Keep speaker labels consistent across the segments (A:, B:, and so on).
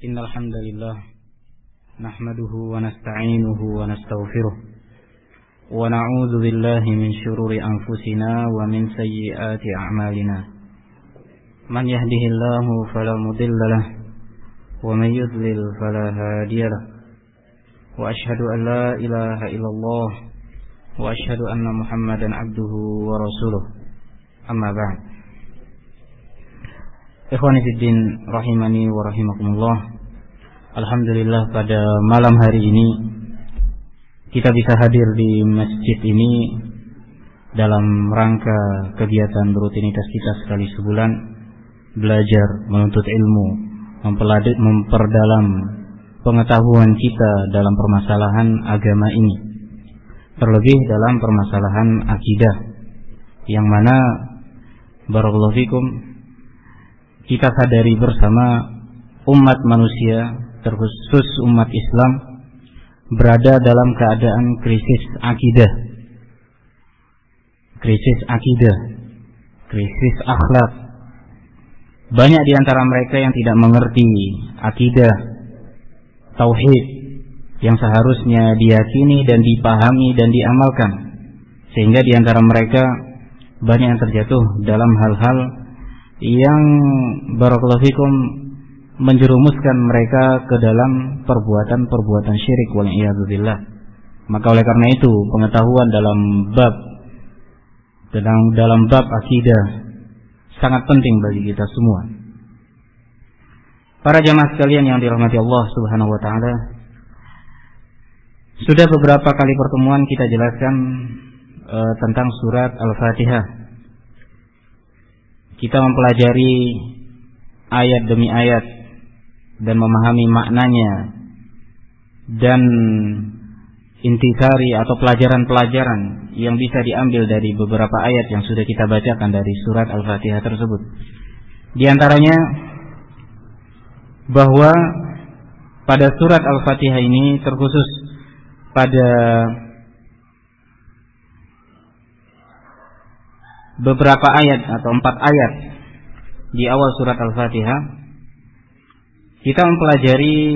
A: إن الحمد لله نحمده ونستعينه ونستغفره ونعوذ بالله من شرور أنفسنا ومن سيئات أعمالنا من يهده الله فلا مضل له ومن يضلل فلا هادي له وأشهد أن لا إله إلا الله وأشهد أن محمدا عبده ورسوله أما بعد. Ikhwani fiddin rahimani wa rahimakumullah. Alhamdulillah pada malam hari ini kita bisa hadir di masjid ini dalam rangka kegiatan rutinitas kita sekali sebulan, belajar, menuntut ilmu, memperdalam pengetahuan kita dalam permasalahan agama ini, terlebih dalam permasalahan akidah, yang mana barakallahu fikum kita sadari bersama umat manusia, terkhusus umat Islam, berada dalam keadaan krisis akidah, krisis akhlak. Banyak di antara mereka yang tidak mengerti akidah, tauhid yang seharusnya diyakini dan dipahami dan diamalkan, sehingga di antara mereka banyak yang terjatuh dalam hal-hal yang barakallahu fikum menjerumuskan mereka ke dalam perbuatan-perbuatan syirik wal iyadzu billah. Maka oleh karena itu pengetahuan dalam bab akidah sangat penting bagi kita semua. Para jamaah sekalian yang dirahmati Allah Subhanahu wa taala, sudah beberapa kali pertemuan kita jelaskan tentang surat Al-Fatihah. Kita mempelajari ayat demi ayat dan memahami maknanya dan intisari atau pelajaran-pelajaran yang bisa diambil dari beberapa ayat yang sudah kita bacakan dari surat Al-Fatihah tersebut. Di antaranya bahwa pada surat Al-Fatihah ini, terkhusus pada beberapa ayat atau 4 ayat di awal surat Al-Fatihah, kita mempelajari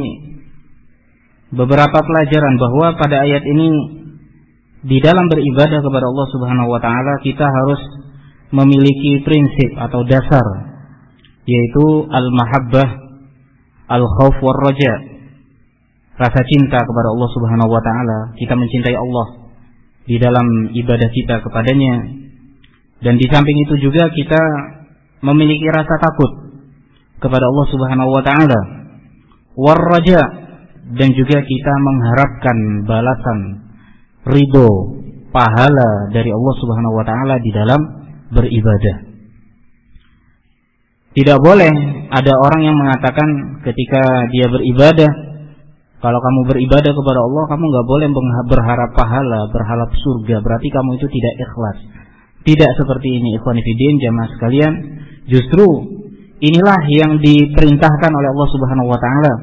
A: beberapa pelajaran bahwa pada ayat ini di dalam beribadah kepada Allah Subhanahu wa taala kita harus memiliki prinsip atau dasar, yaitu al-mahabbah, al-khauf war raja. Rasa cinta kepada Allah Subhanahu wa taala, kita mencintai Allah di dalam ibadah kita kepadanya. Dan di samping itu juga kita memiliki rasa takut kepada Allah Subhanahu wa taala, war raja, dan juga kita mengharapkan balasan, ridho, pahala dari Allah Subhanahu wa taala di dalam beribadah. Tidak boleh ada orang yang mengatakan ketika dia beribadah, kalau kamu beribadah kepada Allah kamu nggak boleh berharap pahala, berharap surga, berarti kamu itu tidak ikhlas. Tidak seperti ini, ikhwan fillah jamaah sekalian. Justru inilah yang diperintahkan oleh Allah Subhanahu wa taala.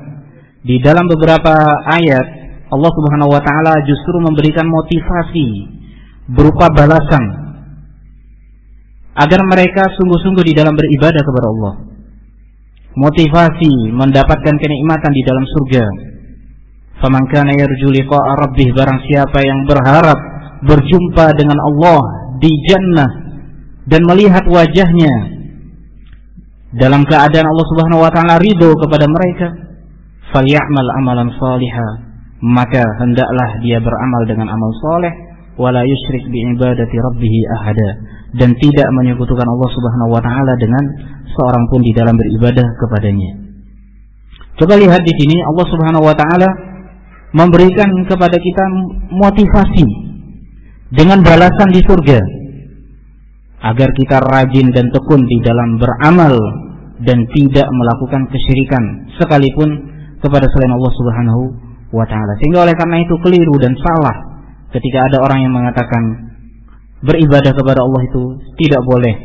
A: Di dalam beberapa ayat Allah Subhanahu wa taala justru memberikan motivasi berupa balasan agar mereka sungguh-sungguh di dalam beribadah kepada Allah. Motivasi mendapatkan kenikmatan di dalam surga. Faman kana yarju liqa'a rabbih, barang siapa yang berharap berjumpa dengan Allah di jannah dan melihat wajahnya dalam keadaan Allah Subhanahu wa taala ridho kepada mereka, falyamal amalan salihah, maka hendaklah dia beramal dengan amal saleh, wala yusyrik bi ibadati rabbih ahada, dan tidak menyekutukan Allah Subhanahu wa taala dengan seorang pun di dalam beribadah kepadanya. Coba lihat di sini Allah Subhanahu wa taala memberikan kepada kita motivasi dengan balasan di surga, agar kita rajin dan tekun di dalam beramal dan tidak melakukan kesyirikan sekalipun kepada selain Allah Subhanahu wa taala. Sehingga oleh karena itu keliru dan salah ketika ada orang yang mengatakan beribadah kepada Allah itu tidak boleh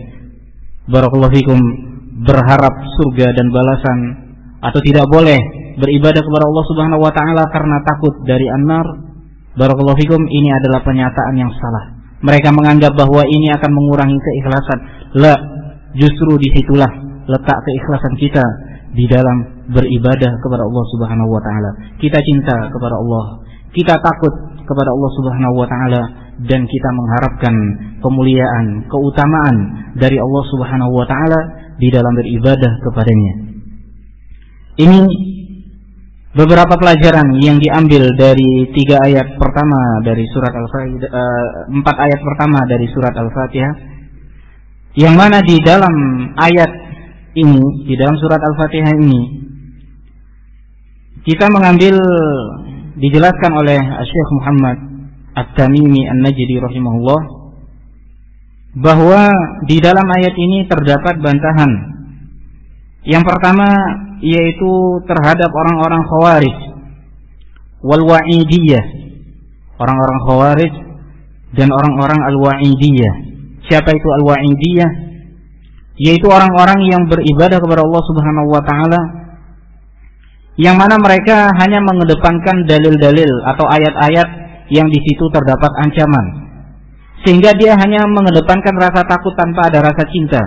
A: barakallahu fikum berharap surga dan balasan, atau tidak boleh beribadah kepada Allah Subhanahu wa taala karena takut dari an-nar. Barakallahu fikum, ini adalah pernyataan yang salah. Mereka menganggap bahwa ini akan mengurangi keikhlasan. La, justru disitulah letak keikhlasan kita di dalam beribadah kepada Allah Subhanahu wa taala. Kita cinta kepada Allah, kita takut kepada Allah Subhanahu wa taala, dan kita mengharapkan kemuliaan, keutamaan dari Allah Subhanahu wa taala di dalam beribadah kepadanya. Ini beberapa pelajaran yang diambil dari 4 ayat pertama dari surat Al-Fatihah, yang mana di dalam ayat ini, di dalam surat Al-Fatihah ini, kita mengambil, dijelaskan oleh Syekh Muhammad At-Tamimi An-Najdi rahimahullah, bahwa di dalam ayat ini terdapat bantahan. Yang pertama yaitu terhadap orang-orang Khawarij wal Wa'idiyah, orang-orang Khawarij dan orang-orang Al-Wa'idiyah. Siapa itu Al-Wa'idiyah? Yaitu orang-orang yang beribadah kepada Allah Subhanahu wa taala, yang mana mereka hanya mengedepankan dalil-dalil atau ayat-ayat yang di situ terdapat ancaman, sehingga dia hanya mengedepankan rasa takut tanpa ada rasa cinta.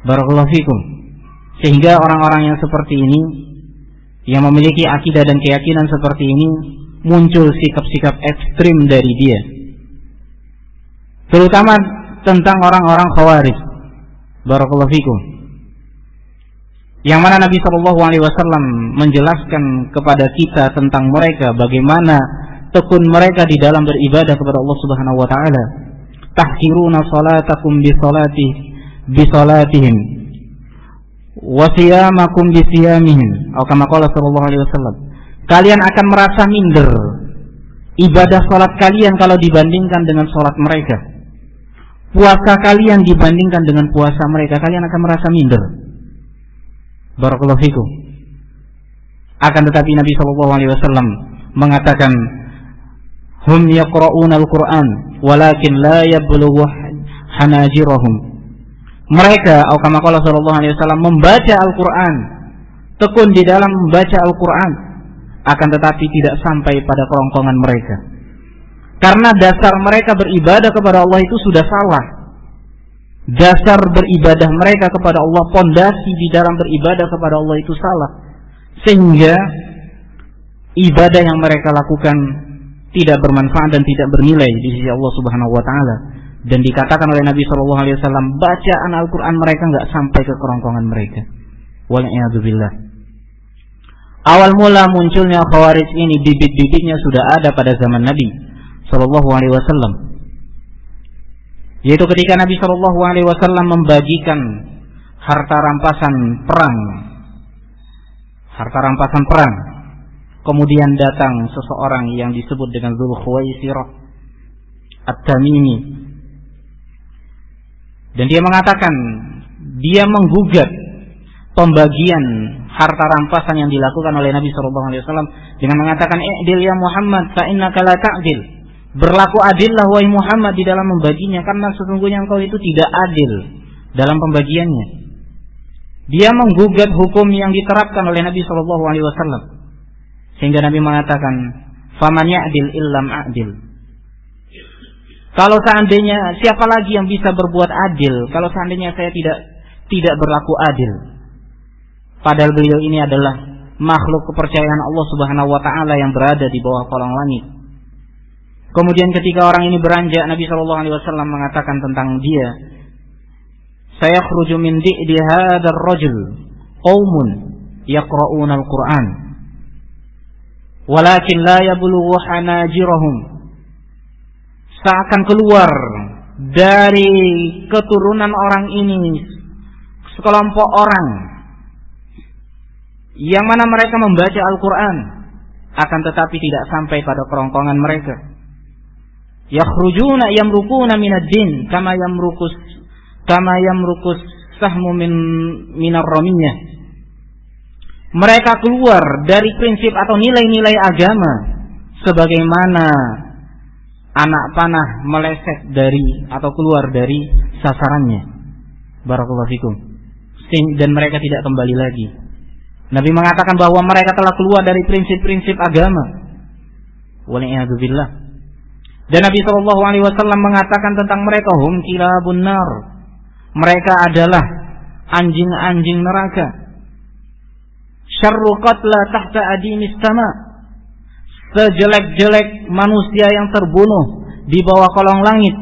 A: Barakallahu fikum. Sehingga orang-orang yang seperti ini, yang memiliki akidah dan keyakinan seperti ini, muncul sikap-sikap ekstrim dari dia, terutama tentang orang-orang Khawarij. Barakallahu fikum. Yang mana Nabi SAW menjelaskan kepada kita tentang mereka, bagaimana tekun mereka di dalam beribadah kepada Allah Subhanahu wa taala. Tahkiruna salatakum bi salatihim wa siyamakum bi siyamihim, atau kama qala sallallahu alaihi wasallam. Kalian akan merasa minder ibadah salat kalian kalau dibandingkan dengan salat mereka. Puasa kalian dibandingkan dengan puasa mereka, kalian akan merasa minder. Barakallahu fikum. Akan tetapi Nabi sallallahu alaihi wasallam mengatakan, hum yaqra'una al-Qur'an walakin la yablughu hanajirahum. Mereka, atau kama qala sallallahu alaihi wasallam, membaca Al-Qur'an, tekun di dalam membaca Al-Qur'an, akan tetapi tidak sampai pada kerongkongan mereka. Karena dasar mereka beribadah kepada Allah itu sudah salah. Dasar beribadah mereka kepada Allah, pondasi di dalam beribadah kepada Allah itu salah, sehingga ibadah yang mereka lakukan tidak bermanfaat dan tidak bernilai di sisi Allah Subhanahu wa taala. Dan dikatakan oleh Nabi sallallahu alaihi wasallam, bacaan Al-Qur'an mereka enggak sampai ke kerongkongan mereka. Wal'iyadzubillah. Awal mula munculnya Khawarij ini, bibit-bibitnya sudah ada pada zaman Nabi sallallahu alaihi wasallam. Yaitu ketika Nabi sallallahu alaihi wasallam membagikan harta rampasan perang. Kemudian datang seseorang yang disebut dengan Dzul Khuwaisirah At-Tamimi, dan dia mengatakan, dia menggugat pembagian harta rampasan yang dilakukan oleh Nabi sallallahu alaihi wasallam dengan mengatakan, "I'dil ya Muhammad, fa innaka la ta'dil." Berlaku adillah wahai Muhammad di dalam membaginya, karena sesungguhnya engkau itu tidak adil dalam pembagiannya. Dia menggugat hukum yang diterapkan oleh Nabi sallallahu alaihi wasallam, sehingga Nabi mengatakan, "Faman ya'dil illam a'dil." Kalau seandainya, siapa lagi yang bisa berbuat adil kalau seandainya saya tidak berlaku adil? Padahal beliau ini adalah makhluk kepercayaan Allah Subhanahu wa taala yang berada di bawah kolong langit. Kemudian ketika orang ini beranjak, Nabi sallallahu alaihi wasallam mengatakan tentang dia, "Sayakhruju min di'di hadzal rajul qaumun yaqra'una al-Qur'an walakin la yablughu hanajirahum." Seakan keluar dari keturunan orang ini sekelompok orang yang mana mereka membaca Al-Quran, akan tetapi tidak sampai pada kerongkongan mereka. Yakhrujuna yamrukuna minad din kama yamrukus sahmu minar ramiyah. Mereka keluar dari prinsip atau nilai-nilai agama sebagaimana anak panah meleset dari atau keluar dari sasarannya. Barakallahu fikum. Dan mereka tidak kembali lagi. Nabi mengatakan bahwa mereka telah keluar dari prinsip-prinsip agama. Wal'iyadzubillah. Dan Nabi sallallahu alaihi wasallam mengatakan tentang mereka, hum kilabun nar. Mereka adalah anjing-anjing neraka. syarru qatla tahta adimis sama. Sejelek-jelek manusia yang terbunuh di bawah kolong langit,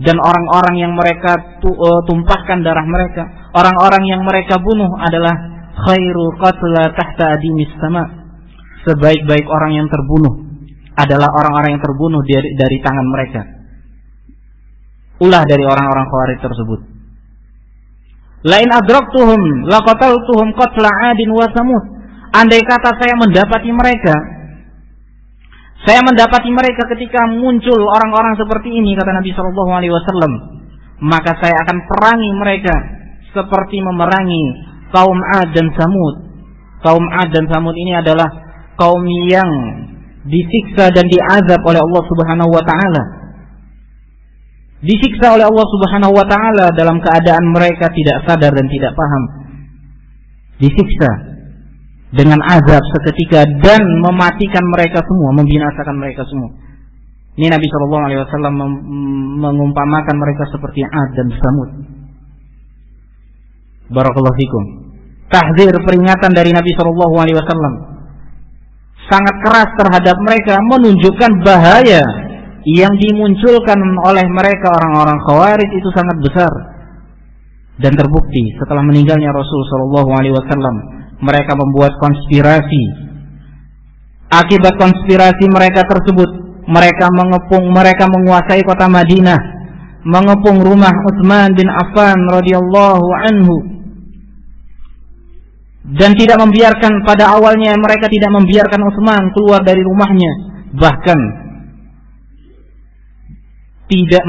A: dan orang-orang yang mereka tumpahkan darah mereka, orang-orang yang mereka bunuh adalah khairu qatla tahta adimis sama. Sebaik-baik orang yang terbunuh adalah orang-orang yang terbunuh dari tangan mereka, ulah dari orang-orang Khawarij tersebut. Lain adraktuhum laqataltuhum qatla 'adin wa samud. Andai kata saya mendapati mereka ketika muncul orang-orang seperti ini, kata Nabi sallallahu alaihi wasallam, maka saya akan perangi mereka seperti memerangi kaum 'Ad dan Samud. Kaum 'Ad dan Samud ini adalah kaum yang disiksa dan diazab oleh Allah Subhanahu wa taala. Disiksa oleh Allah Subhanahu wa taala dalam keadaan mereka tidak sadar dan tidak paham. Disiksa dengan azab seketika dan mematikan mereka semua, membinasakan mereka semua. Ini Nabi sallallahu alaihi wasallam mengumpamakan mereka seperti 'Ad dan Samud. Barakallahu fikum. Tahzir, peringatan dari Nabi sallallahu alaihi wasallam sangat keras terhadap mereka, menunjukkan bahaya yang dimunculkan oleh mereka orang-orang Khawarij itu sangat besar. Dan terbukti setelah meninggalnya Rasul sallallahu alaihi wasallam, mereka membuat konspirasi. Akibat konspirasi mereka tersebut, mereka menguasai kota Madinah, mengepung rumah Utsman bin Affan radhiyallahu anhu. Dan tidak membiarkan, pada awalnya mereka tidak membiarkan Utsman keluar dari rumahnya. Bahkan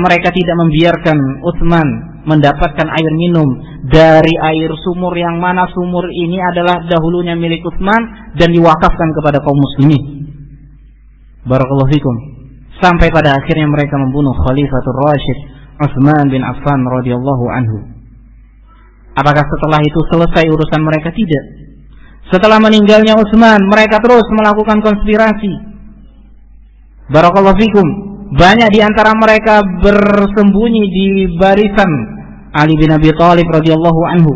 A: mereka tidak membiarkan Utsman mendapatkan air minum dari air sumur, yang mana sumur ini adalah dahulunya milik Utsman dan diwakafkan kepada kaum muslimin. Barakallahu fikum. Sampai pada akhirnya mereka membunuh Khalifatul Rasyid Utsman bin Affan radhiyallahu anhu. Apakah setelah itu selesai urusan mereka? Tidak. Setelah meninggalnya Utsman, mereka terus melakukan konspirasi. Barakallahu fikum. Banyak di antara mereka bersembunyi di barisan Ali bin Abi Thalib radhiyallahu anhu.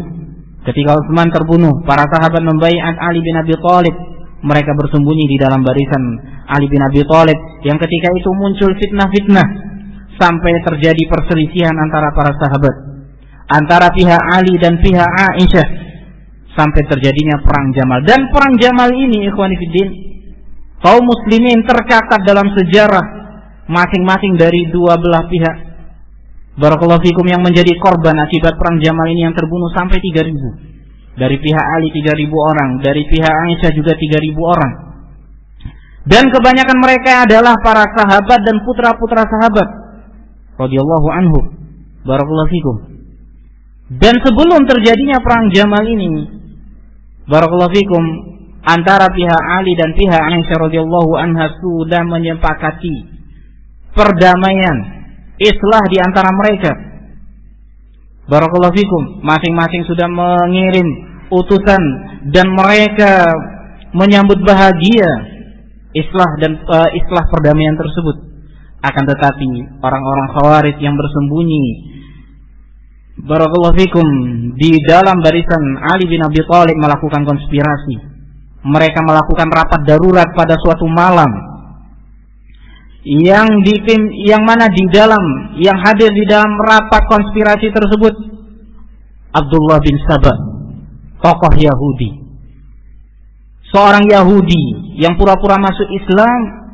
A: Ketika Utsman terbunuh, para sahabat membaiat Ali bin Abi Thalib. Mereka bersembunyi di dalam barisan Ali bin Abi Thalib, yang ketika itu muncul fitnah-fitnah sampai terjadi perselisihan antara para sahabat, antara pihak Ali dan pihak Aisyah, sampai terjadinya perang Jamal. Dan perang Jamal ini, ikhwani fiddin, kaum muslimin tercatat dalam sejarah masing-masing dari dua belah pihak. Barakallahu fikum, yang menjadi korban akibat perang Jamal ini yang terbunuh sampai 3.000. Dari pihak Ali 3.000 orang, dari pihak Aisyah juga 3.000 orang. Dan kebanyakan mereka adalah para sahabat dan putra-putra sahabat radhiyallahu anhu. Barakallahu fikum. Dan sebelum terjadinya perang Jamal ini, barakallahu fikum, antara pihak Ali dan pihak Aisyah radhiyallahu anha sudah menyepakati perdamaian, islah di antara mereka. Barakallahu fikum. Masing-masing sudah mengirim utusan dan mereka menyambut bahagia islah perdamaian tersebut. Akan tetapi orang-orang Khawarij yang bersembunyi, barakallahu fikum, di dalam barisan Ali bin Abi Thalib melakukan konspirasi. Mereka melakukan rapat darurat pada suatu malam, yang hadir di dalam rapat konspirasi tersebut Abdullah bin Saba, tokoh Yahudi, seorang Yahudi yang pura-pura masuk Islam,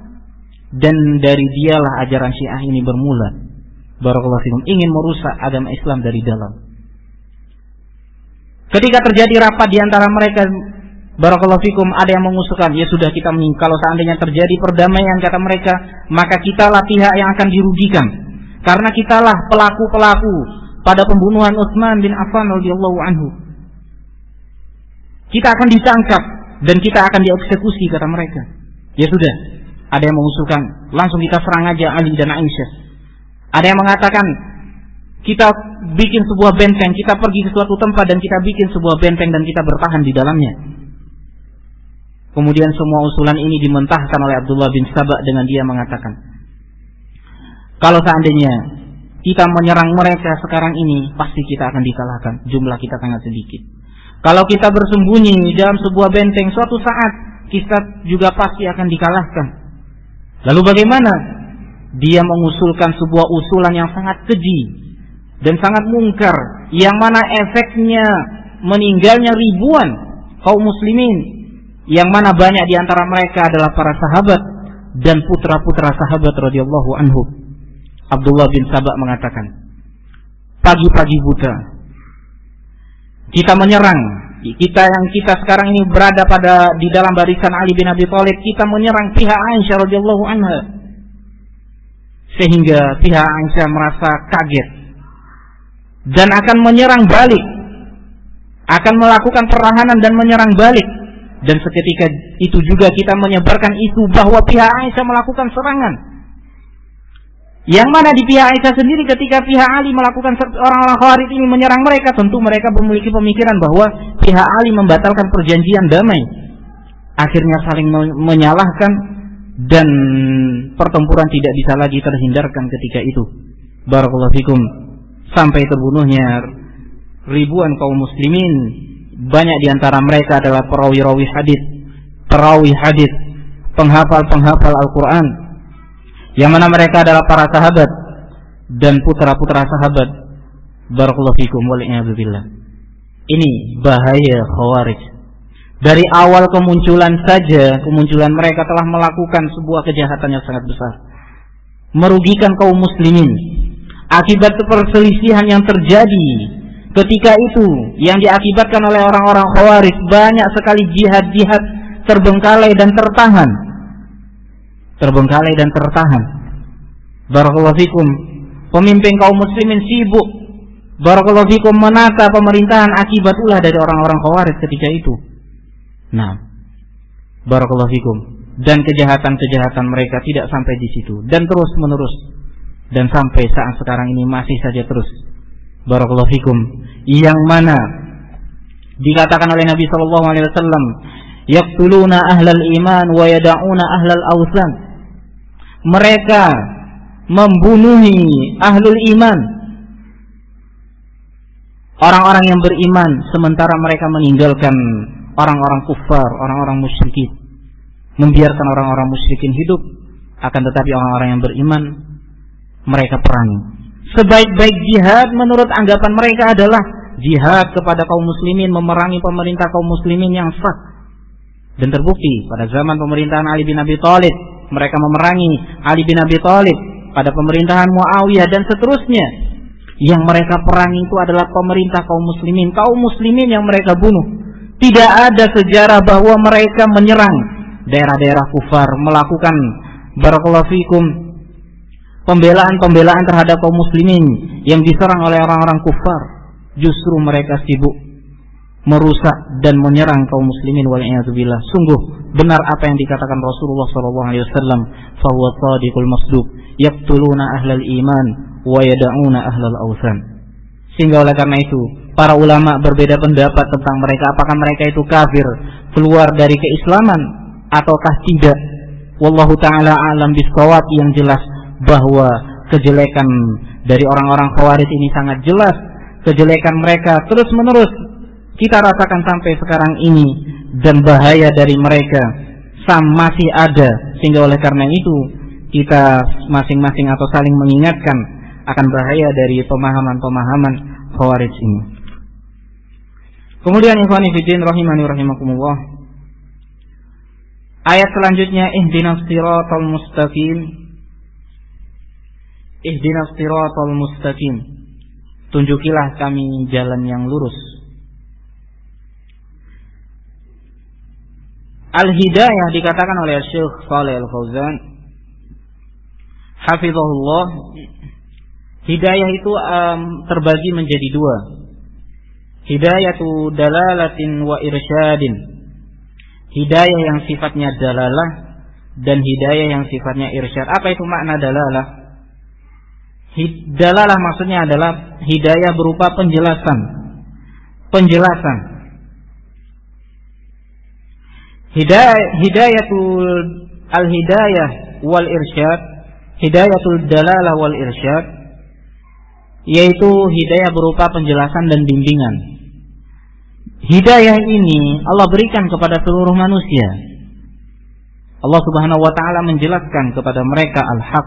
A: dan dari dialah ajaran Syiah ini bermula. Barakallahu fikum, ingin merusak agama Islam dari dalam. Ketika terjadi rapat di antara mereka, barakallahu fikum, ada yang mengusulkan, ya sudah, kita kalau seandainya terjadi perdamaian, kata mereka, maka kitalah pihak yang akan dirugikan, karena kitalah pelaku-pelaku pada pembunuhan Utsman bin Affan radhiyallahu anhu. Kita akan ditangkap dan kita akan dieksekusi, kata mereka. Ya sudah, ada yang mengusulkan, langsung kita serang aja Ali dan Aisyah. Ada yang mengatakan, kita bikin sebuah benteng, kita pergi ke suatu tempat dan kita bikin sebuah benteng dan kita bertahan di dalamnya. Kemudian semua usulan ini dimentahkan oleh Abdullah bin Saba dengan dia mengatakan, kalau seandainya kita menyerang mereka sekarang ini, pasti kita akan dikalahkan. Jumlah kita sangat sedikit. Kalau kita bersembunyi dalam sebuah benteng, suatu saat kita juga pasti akan dikalahkan. Lalu bagaimana? Dia mengusulkan sebuah usulan yang sangat keji dan sangat mungkar, yang mana efeknya meninggalnya ribuan kaum muslimin, yang mana banyak di antara mereka adalah para sahabat dan putra-putra sahabat radhiyallahu anhu. Abdullah bin Sabah mengatakan, pagi-pagi buta kita menyerang, kita sekarang ini berada di dalam barisan Ali bin Abi Thalib, kita menyerang pihak Aisyah radhiyallahu anha, sehingga pihak Aisyah merasa kaget dan akan menyerang balik, akan melakukan perlahanan dan menyerang balik. Dan seketika itu juga kita menyebarkan isu bahwa pihak Aisyah melakukan serangan. Yang mana di pihak Aisyah sendiri ketika pihak Ali melakukan, orang-orang Khawarij ini menyerang mereka, tentu mereka memiliki pemikiran bahwa pihak Ali membatalkan perjanjian damai. Akhirnya saling menyalahkan dan pertempuran tidak bisa lagi terhindarkan ketika itu. Barakallahu fikum. Sampai terbunuhnya ribuan kaum muslimin. Banyak di antara mereka adalah perawi-rawi hadis, penghafal Al-Quran, yang mana mereka adalah para sahabat dan putra-putra sahabat. Barakallahu fikum wal'iyadzubillah. Ini bahaya Khawarij. Dari awal kemunculan mereka telah melakukan sebuah kejahatan yang sangat besar, merugikan kaum muslimin. Akibat perselisihan yang terjadi ketika itu, yang diakibatkan oleh orang-orang Khawarij, banyak sekali jihad-jihad terbengkalai dan tertahan. Barakallahu fikum. Pemimpin kaum muslimin sibuk, barakallahu fikum, menata pemerintahan, akibat ulah dari orang-orang Khawarij ketika itu. Nah, barakallahu fikum. Dan kejahatan-kejahatan mereka tidak sampai di situ, dan terus menerus, dan sampai saat sekarang ini masih saja terus. Barakallahu fikum. Yang mana dikatakan oleh Nabi sallallahu alaihi wasallam, yaqtuluna ahlal iman wa yada'una ahlal awsan. Mereka membunuhi ahlul iman, orang-orang yang beriman, sementara mereka meninggalkan orang-orang kufar, orang-orang musyrikin. Membiarkan orang-orang musyrikin hidup, akan tetapi orang-orang yang beriman mereka perangi. Sebaik-baik jihad menurut anggapan mereka adalah jihad kepada kaum muslimin, memerangi pemerintah kaum muslimin yang sah. Dan terbukti pada zaman pemerintahan Ali bin Abi Thalib, mereka memerangi Ali bin Abi Thalib. Pada pemerintahan Muawiyah dan seterusnya, yang mereka perangi itu adalah pemerintah kaum muslimin yang mereka bunuh. Tidak ada sejarah bahwa mereka menyerang daerah-daerah kufar, melakukan barakallahu fikum pembelaan terhadap kaum muslimin yang diserang oleh orang-orang kufar. Justru mereka sibuk merusak dan menyerang kaum muslimin wal'iyadzubillah. Sungguh benar apa yang dikatakan Rasulullah SAW, fahuwa shadiqul masduq, yaqtuluna ahlal iman wa yada'una ahlal awsan. Sehingga oleh karena itu para ulama berbeda pendapat tentang mereka, apakah mereka itu kafir, keluar dari keislaman ataukah tidak. Wallahu ta'ala a'lam bishawab. Yang jelas bahwa kejelekan dari orang-orang Khawarij ini sangat jelas. Kejelekan mereka terus menerus kita rasakan sampai sekarang ini, dan bahaya dari mereka masih ada. Sehingga oleh karena itu kita masing-masing atau saling mengingatkan akan bahaya dari pemahaman-pemahaman Khawarij ini. Kemudian ikhwani fiddin rahimani rahimakumullah, ayat selanjutnya, ihdinas siratal mustaqim. Ihdinas siratal mustaqim, tunjukilah kami jalan yang lurus. Al-hidayah dikatakan oleh Syekh Shalih Al-Fauzan hafizahullah, hidayah itu terbagi menjadi dua. Hidayatu dalalatin wa irsyadin. Hidayah yang sifatnya dalalah dan hidayah yang sifatnya irsyad. Apa itu makna dalalah? Dalalah maksudnya adalah hidayah berupa penjelasan. Hidayatul al-hidayah wal irsyad, hidayatul dalalah wal irsyad, yaitu hidayah berupa penjelasan dan bimbingan. hidayah ini Allah berikan kepada seluruh manusia. Allah Subhanahu wa ta'ala menjelaskan kepada mereka al-haq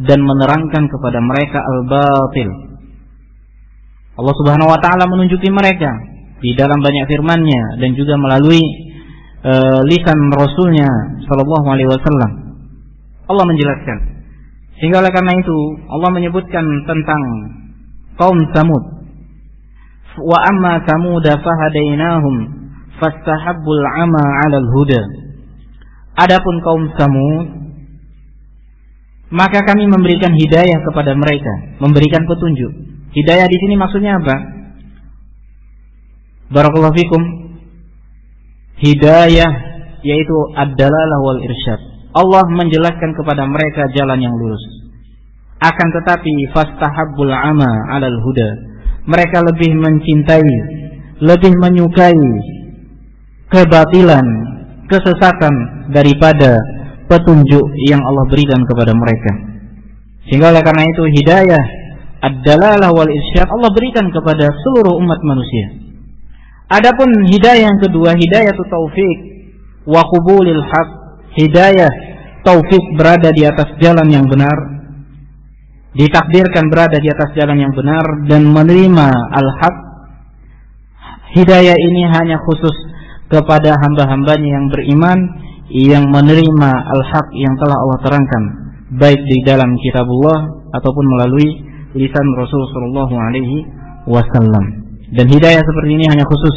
A: dan menerangkan kepada mereka al-batil. Allah Subhanahu wa ta'ala menunjuki mereka di dalam banyak firman-Nya dan juga melalui lisan Rasul-Nya sallallahu alaihi wasallam. Allah menjelaskan. Sehingga oleh karena itu Allah menyebutkan tentang kaum Samud. Wa amma Samuda fahadainahum fastahabbul 'ama 'alal huda. Adapun kaum Samud, maka kami memberikan hidayah kepada mereka, memberikan petunjuk. Hidayah di sini maksudnya apa? Barakallahu fikum. Hidayah yaitu ad-dalalah wal irsyad. Allah menjelaskan kepada mereka jalan yang lurus. Akan tetapi fastahabbul 'ama 'alal huda. Mereka lebih mencintai, lebih menyukai kebatilan, kesesatan daripada petunjuk yang Allah berikan kepada mereka. Sehingga oleh karena itu hidayah ad-dalalah wal irsyad Allah berikan kepada seluruh umat manusia. Adapun hidayah yang kedua, hidayah taufik wa qubulil haq, hidayah taufik berada di atas jalan yang benar, ditakdirkan berada di atas jalan yang benar dan menerima al-haq. Hidayah ini hanya khusus kepada hamba-hambanya yang beriman, yang menerima al-haq yang telah Allah terangkan, baik di dalam kitabullah ataupun melalui lisan Rasul sallallahu alaihi wasallam. Dan hidayah seperti ini hanya khusus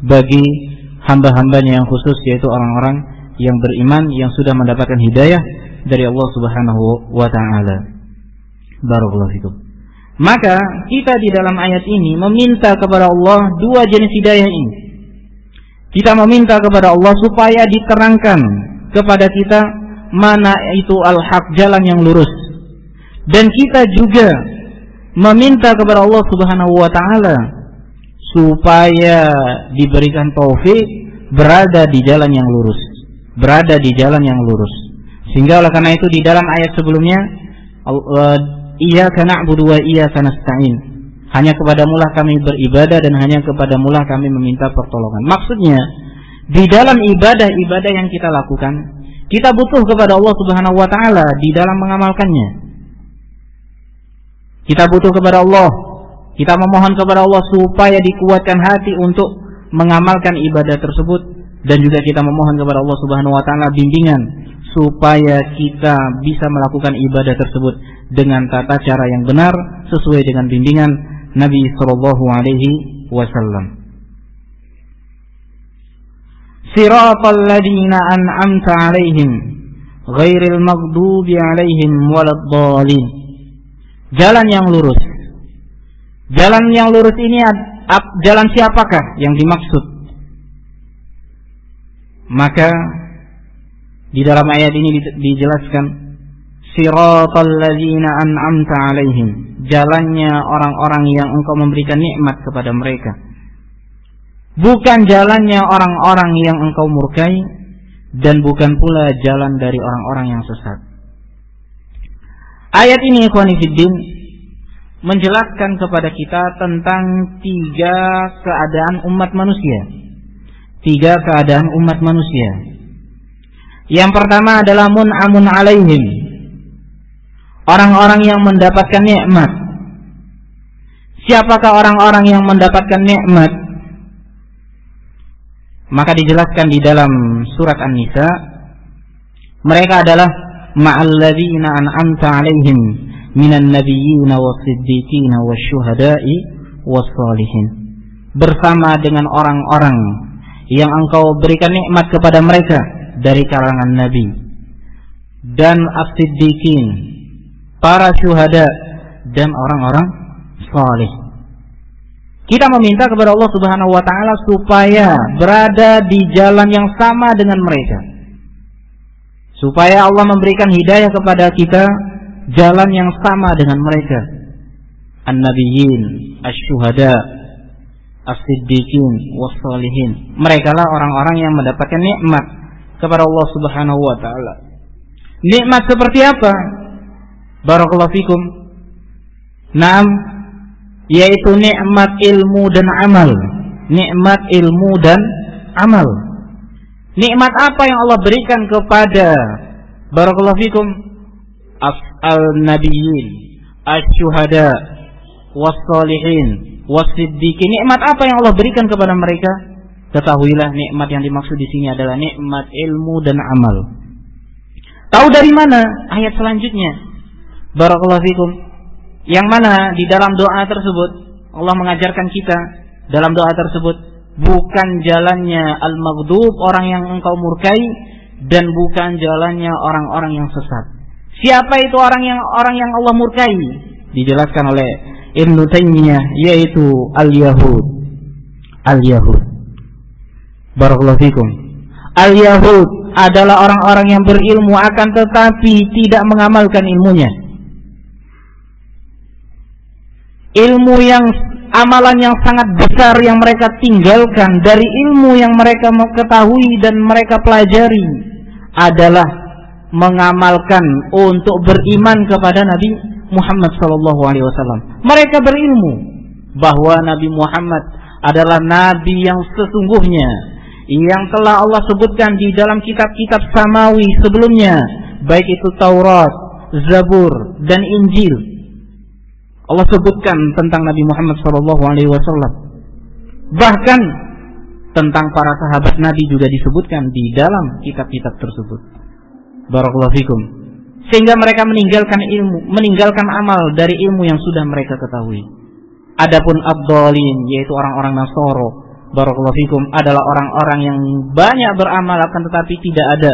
A: bagi hamba-hambanya yang khusus, yaitu orang-orang yang beriman yang sudah mendapatkan hidayah dari Allah Subhanahu wa ta'ala. Barakallahu fikum. Maka kita di dalam ayat ini meminta kepada Allah dua jenis hidayah ini. Kita meminta kepada Allah supaya diterangkan kepada kita mana itu al-haq, jalan yang lurus. Dan kita juga meminta kepada Allah Subhanahu wa ta'ala supaya diberikan taufik berada di jalan yang lurus, berada di jalan yang lurus. Sehingga oleh karena itu di dalam ayat sebelumnya, iyyaka na'budu wa iyyaka nasta'in, hanya kepadamulah kami beribadah dan hanya kepadamulah kami meminta pertolongan. Maksudnya di dalam ibadah-ibadah yang kita lakukan, kita butuh kepada Allah Subhanahu wa ta'ala di dalam mengamalkannya. Kita butuh kepada Allah, kita memohon kepada Allah supaya dikuatkan hati untuk mengamalkan ibadah tersebut, dan juga kita memohon kepada Allah Subhanahu wa ta'ala bimbingan supaya kita bisa melakukan ibadah tersebut dengan tata cara yang benar sesuai dengan bimbingan Nabi sallallahu alaihi wasallam. Siratal ladzina an'amta 'alaihim ghairil maghdubi 'alaihim waladdallin. Jalan yang lurus. Jalan yang lurus ini jalan siapakah yang dimaksud? Maka di dalam ayat ini dijelaskan siratal ladzina an'amta 'alaihim, jalannya orang-orang yang engkau memberikan nikmat kepada mereka. Bukan jalannya orang-orang yang engkau murkai, dan bukan pula jalan dari orang-orang yang sesat. Ayat ini ikhwani fiddin menjelaskan kepada kita tentang tiga keadaan umat manusia. Tiga keadaan umat manusia. Yang pertama adalah mun'amun alaihim, orang-orang yang mendapatkan nikmat. Siapakah orang-orang yang mendapatkan nikmat? Maka dijelaskan di dalam surat An-Nisa, mereka adalah ma'alladzina an'amta alaihim minan nabiyyin was-siddiqin wasyuhada'i was-shalihin, bersama dengan orang-orang yang engkau berikan nikmat kepada mereka dari kalangan nabi dan as-siddiqin, para syuhada, dan orang-orang saleh. Kita meminta kepada Allah Subhanahu wa ta'ala supaya berada di jalan yang sama dengan mereka, supaya Allah memberikan hidayah kepada kita jalan yang sama dengan mereka. An-nabiyyin, asy-syuhada, as-siddiqin, was-shalihin. Mereka lah orang-orang yang mendapatkan nikmat kepada Allah Subhanahu wa ta'ala. Nikmat seperti apa? Barakallahu fikum. Naam, yaitu nikmat ilmu dan amal nikmat ilmu dan amal. Nikmat apa yang Allah berikan kepada barakallahu fikum al-nabiyyin, asy-syuhada, was-shalihin, was-siddiqin. Nikmat apa yang Allah berikan kepada mereka? Ketahuilah nikmat yang dimaksud di sini adalah nikmat ilmu dan amal. Tahu dari mana? Ayat selanjutnya. Barakallahu fikum. Yang mana di dalam doa tersebut Allah mengajarkan kita dalam doa tersebut bukan jalannya al-maghdub, orang yang engkau murkai, dan bukan jalannya orang-orang yang sesat. Siapa itu orang yang Allah murkai? Dijelaskan oleh Ibnu Taimiyah, yaitu al-Yahud. Al-Yahud. Barakallahu fikum. Al-Yahud adalah orang-orang yang berilmu akan tetapi tidak mengamalkan ilmunya. Ilmu yang amalan yang sangat besar yang mereka tinggalkan dari ilmu yang mereka ketahui dan mereka pelajari adalah mengamalkan untuk beriman kepada Nabi Muhammad SAW. Mereka berilmu bahwa Nabi Muhammad adalah Nabi yang sesungguhnya, yang telah Allah sebutkan di dalam kitab-kitab samawi sebelumnya, baik itu Taurat, Zabur, dan Injil. Allah sebutkan tentang Nabi Muhammad SAW. Bahkan tentang para sahabat Nabi juga disebutkan di dalam kitab-kitab tersebut. Barakallahu fikum. Sehingga mereka meninggalkan ilmu, meninggalkan amal dari ilmu yang sudah mereka ketahui. Adapun ad-dhalin, yaitu orang-orang Nasara, barakallahu fikum, adalah orang-orang yang banyak beramal akan tetapi tidak ada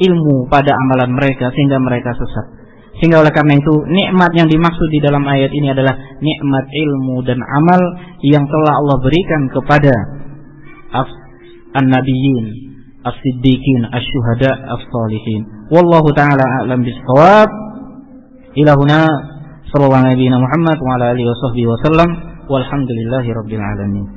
A: ilmu pada amalan mereka sehingga mereka sesat. Sehingga oleh karena itu nikmat yang dimaksud di dalam ayat ini adalah nikmat ilmu dan amal yang telah Allah berikan kepada an-nabiyyin, as-siddiqin, asy-syuhada, as-shalihin. Wallahu taala a'lam bis-shawab. Ila huna sallallahu alaihi Muhammad wa ala alihi wa sahbihi wa sallam. Walhamdulillahirabbil alamin.